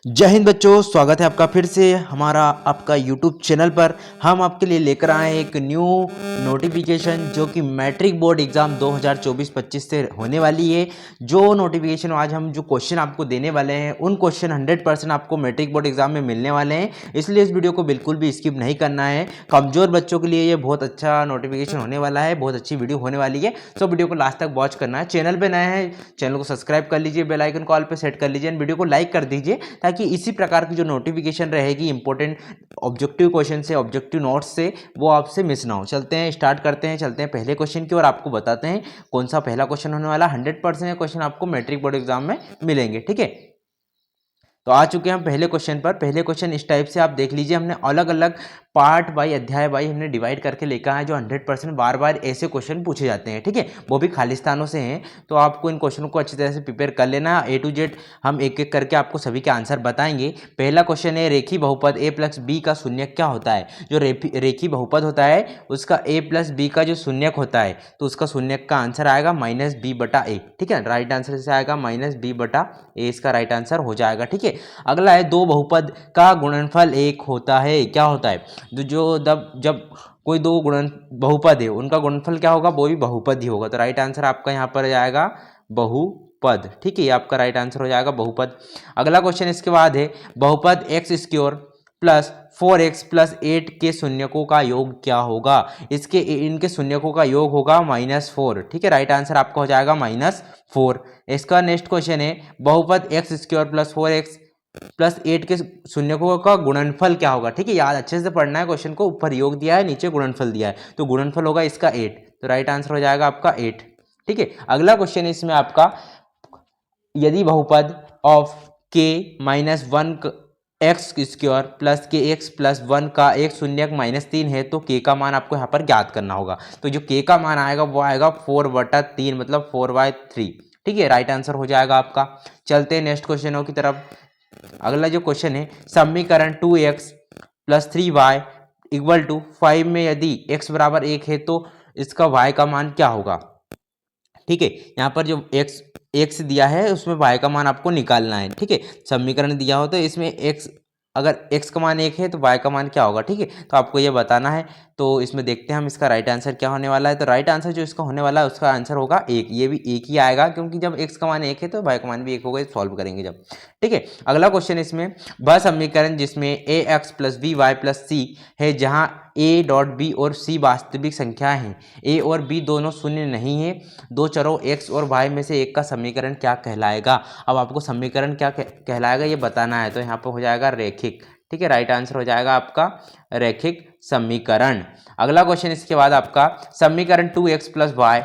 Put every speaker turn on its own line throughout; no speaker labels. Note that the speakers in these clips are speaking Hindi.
जय हिंद बच्चों, स्वागत है आपका फिर से हमारा आपका YouTube चैनल पर। हम आपके लिए लेकर आए एक न्यू नोटिफिकेशन जो कि मैट्रिक बोर्ड एग्जाम 2024-25 से होने वाली है। जो नोटिफिकेशन आज हम जो क्वेश्चन आपको देने वाले हैं उन क्वेश्चन 100% आपको मैट्रिक बोर्ड एग्जाम में मिलने वाले हैं, इसलिए इस वीडियो को बिल्कुल भी स्किप नहीं करना है। कमजोर बच्चों के लिए ये बहुत अच्छा नोटिफिकेशन होने वाला है, बहुत अच्छी वीडियो होने वाली है। सो वीडियो को लास्ट तक वॉच करना है। चैनल पर नए हैं, चैनल को सब्सक्राइब कर लीजिए, बेल आइकन को ऑल पे सेट कर लीजिए, वीडियो को लाइक कर दीजिए ताकि इसी प्रकार की जो नोटिफिकेशन रहेगी इंपॉर्टेंट ऑब्जेक्टिव क्वेश्चन से, ऑब्जेक्टिव नोट्स से, वो आपसे मिस ना हो। चलते हैं, स्टार्ट करते हैं, चलते हैं पहले क्वेश्चन की और आपको बताते हैं कौन सा पहला क्वेश्चन होने वाला। 100% क्वेश्चन आपको मैट्रिक बोर्ड एग्जाम में मिलेंगे। ठीक है, तो आ चुके हैं हम पहले क्वेश्चन पर। पहले क्वेश्चन इस टाइप से आप देख लीजिए, हमने अलग अलग पार्ट बाई अध्याय बाई हमने डिवाइड करके लेकर है जो 100% बार बार ऐसे क्वेश्चन पूछे जाते हैं। ठीक है, वो भी खाली स्थानों से हैं, तो आपको इन क्वेश्चनों को अच्छी तरह से प्रिपेयर कर लेना। ए टू जेड हम एक एक करके आपको सभी के आंसर बताएंगे। पहला क्वेश्चन है, रेखी बहुपद ए प्लस बी का शून्यक क्या होता है। जो रेखी बहुपद होता है उसका ए प्लस बी का जो शून्यक होता है तो उसका शून्यक का आंसर आएगा माइनस बी बटा ए। ठीक है, राइट आंसर से आएगा माइनस बी बटा ए, इसका राइट आंसर हो जाएगा। ठीक है, अगला है, दो बहुपद का गुणनफल एक होता है। क्या होता है, जब कोई दो बहुपद है उनका गुणनफल क्या होगा, वो भी बहुपद ही होगा। तो राइट आंसर आपका यहाँ पर जाएगा बहुपद। ठीक है, ये आपका राइट आंसर हो जाएगा बहुपद। अगला क्वेश्चन इसके बाद है, बहुपद x square plus 4x plus 8 के शून्यकों का योग क्या होगा। इनके शून्यकों का योग होगा -4। ठीक है, राइट आंसर आपका हो जाएगा -4। इसका नेक्स्ट क्वेश्चन है, बहुपद x square plus 4x plus 8 के शून्यकों का गुणनफल क्या होगा। ठीक है, याद अच्छे से पढ़ना है क्वेश्चन को, ऊपर योग दिया है, नीचे गुणनफल दिया है, तो गुणनफल होगा इसका 8, तो राइट आंसर हो जाएगा आपका 8। ठीक है, अगला क्वेश्चन है इसमें आपका, यदि बहुपद ऑफ के माइनस 1 एक्स स्क्वायर प्लस के एक्स प्लस 1 का एक शून्यक -3 है तो के का मान आपको यहाँ पर ज्ञात करना होगा। तो जो के का मान आएगा वो आएगा 4/3, मतलब 4/3। ठीक है, राइट आंसर हो जाएगा आपका। चलते हैं नेक्स्ट क्वेश्चनों की तरफ। अगला जो क्वेश्चन है, समीकरण 2x plus 3y equal to 5 में यदि x बराबर 1 है तो इसका y का मान क्या होगा। ठीक है, यहाँ पर जो x दिया है उसमें y का मान आपको निकालना है। ठीक है, समीकरण दिया हो तो इसमें x, अगर x का मान 1 है तो y का मान क्या होगा। ठीक है, तो आपको ये बताना है। तो इसमें देखते हैं हम इसका राइट आंसर क्या होने वाला है। तो राइट आंसर जो इसका होने वाला है उसका आंसर होगा 1। ये भी 1 ही आएगा क्योंकि जब x का मान 1 है तो y का मान भी 1 होगा, सॉल्व करेंगे जब। ठीक है, अगला क्वेश्चन इसमें, वह समीकरण जिसमें ax plus B Y plus C है जहाँ a डॉट बी और c वास्तविक संख्या हैं, a और b दोनों शून्य नहीं है, दो चरों x और y में से एक का समीकरण क्या कहलाएगा। अब आपको समीकरण क्या कहलाएगा ये बताना है, तो यहाँ पर हो जाएगा रैखिक। ठीक है, राइट आंसर हो जाएगा आपका रैखिक समीकरण। अगला क्वेश्चन इसके बाद आपका, समीकरण 2x plus Y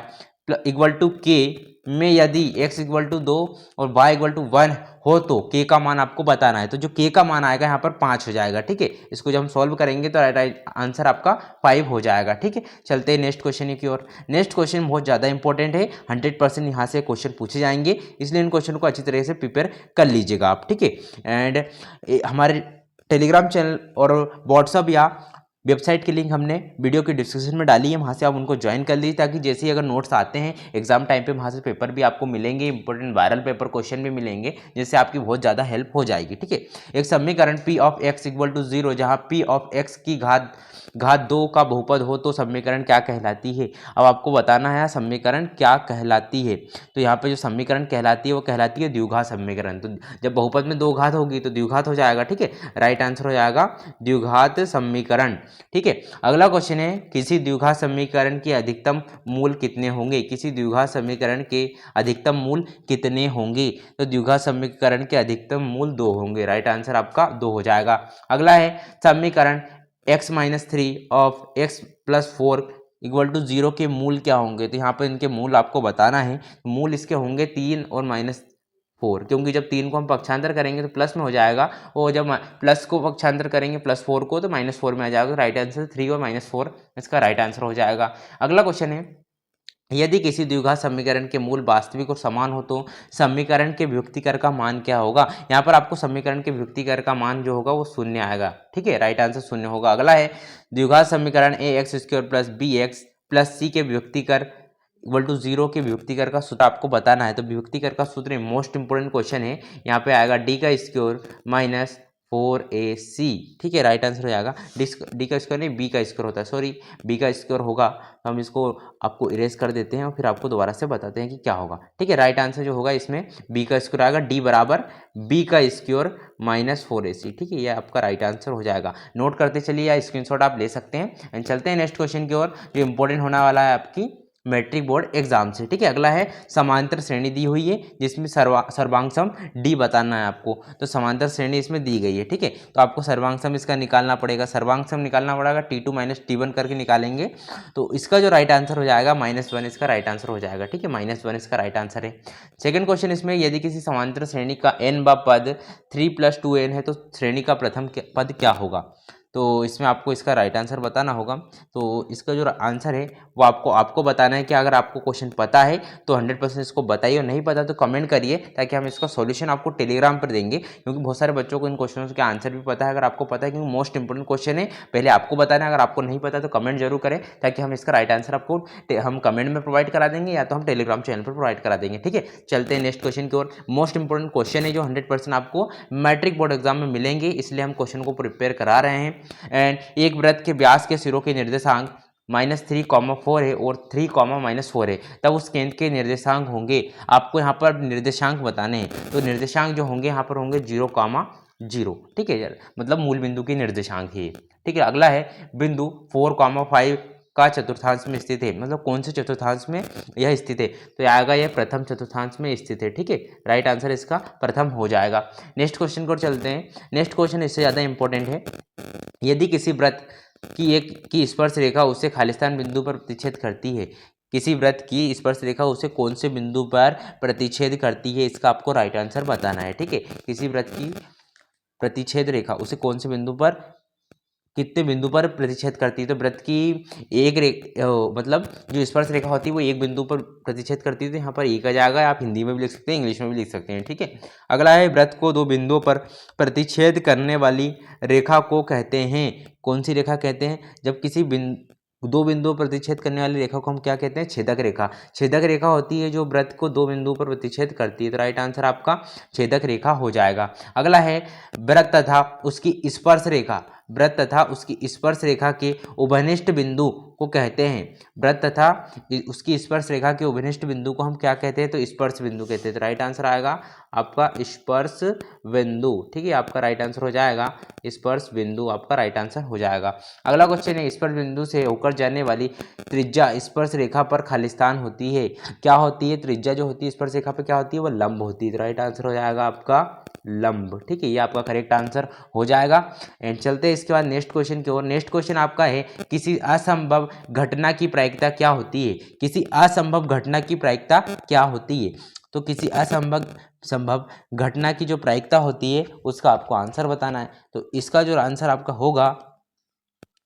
equal to के में यदि x इक्वल टू 2 और y इक्वल टू 1 हो तो k का मान आपको बताना है। तो जो k का मान आएगा यहाँ पर 5 हो जाएगा। ठीक है, इसको जब हम सॉल्व करेंगे तो राइट आंसर आपका 5 हो जाएगा। ठीक है, चलते हैं नेक्स्ट क्वेश्चन की ओर। नेक्स्ट क्वेश्चन बहुत ज़्यादा इंपॉर्टेंट है, 100% यहाँ से क्वेश्चन पूछे जाएंगे, इसलिए इन क्वेश्चन को अच्छी तरह से प्रिपेयर कर लीजिएगा आप। ठीक है, एंड हमारे टेलीग्राम चैनल और व्हाट्सअप या वेबसाइट की लिंक हमने वीडियो के डिस्क्रिप्शन में डाली है, वहाँ से आप उनको ज्वाइन कर लीजिए ताकि जैसे ही अगर नोट्स आते हैं एग्जाम टाइम पे वहाँ से पेपर भी आपको मिलेंगे, इंपॉर्टेंट वायरल पेपर क्वेश्चन भी मिलेंगे, जिससे आपकी बहुत ज़्यादा हेल्प हो जाएगी। ठीक है, एक समीकरण p of x equal to 0 जहाँ p ऑफ x की घात 2 का बहुपद हो तो समीकरण क्या कहलाती है। अब आपको बताना है समीकरण क्या कहलाती है। तो यहाँ पे जो समीकरण कहलाती है वो कहलाती है द्विघात समीकरण। तो जब बहुपद में 2 घात होगी तो द्विघात हो जाएगा। ठीक है, राइट आंसर हो जाएगा द्विघात समीकरण। ठीक है, अगला क्वेश्चन है, किसी द्विघात समीकरण के अधिकतम मूल कितने होंगे। किसी द्विघात समीकरण के अधिकतम मूल कितने होंगे। तो द्विघात समीकरण के अधिकतम मूल 2 होंगे, राइट आंसर आपका 2 हो जाएगा। अगला है, समीकरण x minus 3 of x plus 4 equal to 0 के मूल क्या होंगे। तो यहाँ पर इनके मूल आपको बताना है। मूल इसके होंगे 3 और -4, क्योंकि जब 3 को हम पक्षांतर करेंगे तो प्लस में हो जाएगा, और जब प्लस को पक्षांतर करेंगे +4 को तो -4 में आ जाएगा। राइट आंसर 3 और -4 इसका राइट आंसर हो जाएगा। अगला क्वेश्चन है, यदि किसी द्विघात समीकरण के मूल वास्तविक और समान हो तो समीकरण के व्युत्क्रम का मान क्या होगा। यहाँ पर आपको समीकरण के व्युत्क्रम का मान जो होगा वो 0 आएगा। ठीक है, राइट आंसर 0 होगा। अगला है, द्विघात समीकरण ax square plus bx plus c के व्युत्क्रम इक्वल टू 0 के विभक्तिकर का सूत्र आपको बताना है। तो विभक्तिकर का सूत्र मोस्ट इंपोर्टेंट क्वेश्चन है, यहाँ पे आएगा डी का स्क्वायर माइनस 4ac, ठीक है, राइट आंसर हो जाएगा। डी का स्क्वायर नहीं, बी का स्क्वायर होता है, सॉरी बी का स्क्वायर होगा, तो हम इसको आपको इरेज कर देते हैं और फिर आपको दोबारा से बताते हैं कि क्या होगा, ठीक है। राइट आंसर जो होगा इसमें बी का स्क्वायर आएगा, डी बराबर बी का स्क्वायर माइनस 4ac, ठीक है, ये आपका राइट आंसर हो जाएगा। नोट करते चलिए या स्क्रीनशॉट आप ले सकते हैं। एंड चलते हैं नेक्स्ट क्वेश्चन की ओर, जो इंपॉर्टेंट होने वाला है आपकी मैट्रिक बोर्ड एग्जाम से, ठीक है। अगला है समांतर श्रेणी दी हुई है जिसमें सर्वांग डी बताना है आपको। तो समांतर श्रेणी इसमें दी गई है, ठीक है। तो आपको सर्वांग इसका निकालना पड़ेगा, सर्वांग निकालना पड़ेगा, T2 माइनस T1 करके निकालेंगे। तो इसका जो राइट आंसर हो जाएगा -1 इसका राइट आंसर हो जाएगा, ठीक है, -1 इसका राइट आंसर है। सेकंड क्वेश्चन इसमें, यदि किसी समांतर श्रेणी का n बा पद 3 + 2n है तो श्रेणी का प्रथम पद क्या होगा। तो इसमें आपको इसका राइट आंसर बताना होगा। तो इसका जो आंसर है वो आपको बताना है कि अगर आपको क्वेश्चन पता है तो 100% इसको बताइए, और नहीं पता तो कमेंट करिए, ताकि हम इसका सॉल्यूशन आपको टेलीग्राम पर देंगे, क्योंकि बहुत सारे बच्चों को इन क्वेश्चनों के आंसर भी पता है। अगर आपको पता है, क्योंकि मोस्ट इंपोर्टेंट क्वेश्चन है, पहले आपको बताना है। अगर आपको नहीं पता तो कमेंट जरूर करें, ताकि हम इसका राइट आंसर आपको हम कमेंट में प्रोवाइड करा देंगे, या तो हम टेलीग्राम चैनल पर प्रोवाइड करा देंगे, ठीक है। चलते हैं नेक्स्ट क्वेश्चन की ओर। मोस्ट इंपोर्टेंट क्वेश्चन है जो 100% आपको मैट्रिक बोर्ड एग्जाम में मिलेंगे, इसलिए हम क्वेश्चन को प्रिपेयर करा रहे हैं। एंड एक वृत्त के व्यास के सिरों के निर्देशांक -3, 4 है और 3, -4 है, तब उस केंद्र के निर्देशांक होंगे। आपको यहाँ पर निर्देशांक बताने हैं, तो निर्देशांक जो होंगे यहाँ पर होंगे 0, 0, ठीक है यार, मतलब मूल बिंदु के निर्देशांक है, ठीक है। अगला है बिंदु 4, 5 का चतुर्थांश में स्थित है, मतलब कौन से चतुर्थांश में यह स्थित है। तो आएगा यह प्रथम चतुर्थांश में स्थित है, ठीक है, राइट आंसर इसका प्रथम हो जाएगा। नेक्स्ट क्वेश्चन को चलते हैं। नेक्स्ट क्वेश्चन इससे ज़्यादा इंपॉर्टेंट है, यदि किसी वृत्त की स्पर्श रेखा उसे खालिस्तान बिंदु पर प्रतिच्छेद करती है, किसी वृत्त की स्पर्श रेखा उसे कौन से बिंदु पर प्रतिच्छेद करती है, इसका आपको राइट आंसर बताना है, ठीक है। किसी वृत्त की प्रतिच्छेद रेखा उसे कौन से बिंदु पर, कितने बिंदु पर प्रतिच्छेद करती है। तो वृत्त की मतलब जो स्पर्श रेखा होती है वो एक बिंदु पर प्रतिच्छेद करती है, तो यहाँ पर एक आ जाएगा। आप हिंदी में भी लिख सकते हैं, इंग्लिश में भी लिख सकते हैं, ठीक है। अगला है वृत्त को 2 बिंदुओं पर प्रतिच्छेद करने वाली रेखा को कहते हैं, कौन सी रेखा कहते हैं। जब किसी 2 बिंदुओं पर प्रतिच्छेद करने वाली रेखा को हम क्या कहते हैं, छेदक रेखा। छेदक रेखा होती है जो वृत्त को 2 बिंदुओं पर प्रतिच्छेद करती है, तो राइट आंसर आपका छेदक रेखा हो जाएगा। अगला है वृत्त तथा उसकी स्पर्श रेखा, वृत्त तथा उसकी स्पर्श रेखा के उभयनिष्ठ बिंदु को कहते हैं। वृत्त तथा उसकी स्पर्श रेखा के उभयनिष्ठ बिंदु को हम क्या कहते हैं, तो स्पर्श बिंदु कहते हैं। तो राइट आंसर आएगा आपका स्पर्श बिंदु, ठीक है, आपका राइट आंसर हो जाएगा स्पर्श बिंदु, आपका राइट आंसर हो जाएगा। अगला क्वेश्चन है, स्पर्श बिंदु से होकर जाने वाली त्रिज्या स्पर्श रेखा पर खालिस्तान होती है, क्या होती है। त्रिज्या जो होती है स्पर्श रेखा पर क्या होती है, वो लंब होती है। तो राइट आंसर हो जाएगा आपका लंब, ठीक है, ये आपका करेक्ट आंसर हो जाएगा। एंड चलते हैं इसके बाद नेक्स्ट क्वेश्चन की ओर। नेक्स्ट क्वेश्चन आपका है, किसी असंभव घटना की प्रायिकता क्या होती है। किसी असंभव घटना की प्रायिकता क्या होती है। तो किसी संभव घटना की जो प्रायिकता होती है उसका आपको आंसर बताना है। तो इसका जो आंसर आपका होगा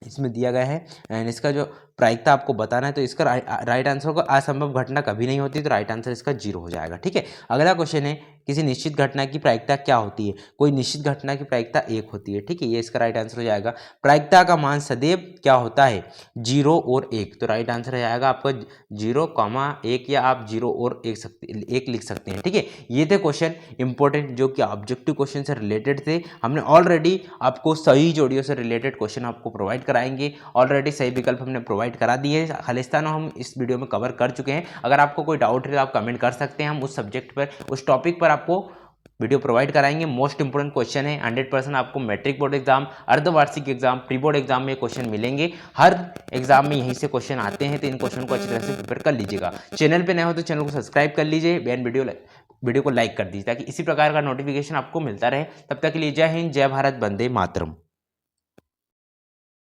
इसमें दिया गया है, एंड इसका जो प्रायिकता आपको बताना है। तो इसका राइट आंसर होगा असंभव घटना कभी नहीं होती, तो राइट आंसर इसका 0 हो जाएगा, ठीक है। अगला क्वेश्चन है, किसी निश्चित घटना की प्रायिकता क्या होती है। कोई निश्चित घटना की प्रायिकता 1 होती है, ठीक है, ये इसका राइट आंसर हो जाएगा। प्रायिकता का मान सदैव क्या होता है, 0 और 1। तो राइट आंसर हो जाएगा आपका 0, 1, या आप 0 और 1 लिख सकते हैं, ठीक है। ये थे क्वेश्चन इंपॉर्टेंट जो कि ऑब्जेक्टिव क्वेश्चन से रिलेटेड थे। हमने ऑलरेडी आपको सही जोड़ियों से रिलेटेड क्वेश्चन आपको प्रोवाइड कराएंगे, ऑलरेडी सही विकल्प हमने प्रोवाइड करा दिए। खालिस्तान हम इस वीडियो में कवर कर चुके हैं। अगर आपको कोई डाउट है तो आप कमेंट कर सकते हैं, हम उस सब्जेक्ट पर, उस टॉपिक पर आपको वीडियो प्रोवाइड कराएंगे। मोस्ट इंपोर्टेंट क्वेश्चन है, 100% आपको मैट्रिक बोर्ड एग्जाम, अर्धवार्षिक एग्जाम, प्री बोर्ड एग्जाम में क्वेश्चन मिलेंगे। हर एग्जाम में यहीं से क्वेश्चन आते हैं, तो इन क्वेश्चन को अच्छी तरह से प्रिपेयर कर लीजिएगा। चैनल पे नए हो तो चैनल को सब्सक्राइब कर लीजिए, वीडियो को लाइक कर दीजिए, ताकि इसी प्रकार का नोटिफिकेशन आपको मिलता रहे। तब तक के लिए जय हिंद, जय भारत, वंदे मातरम।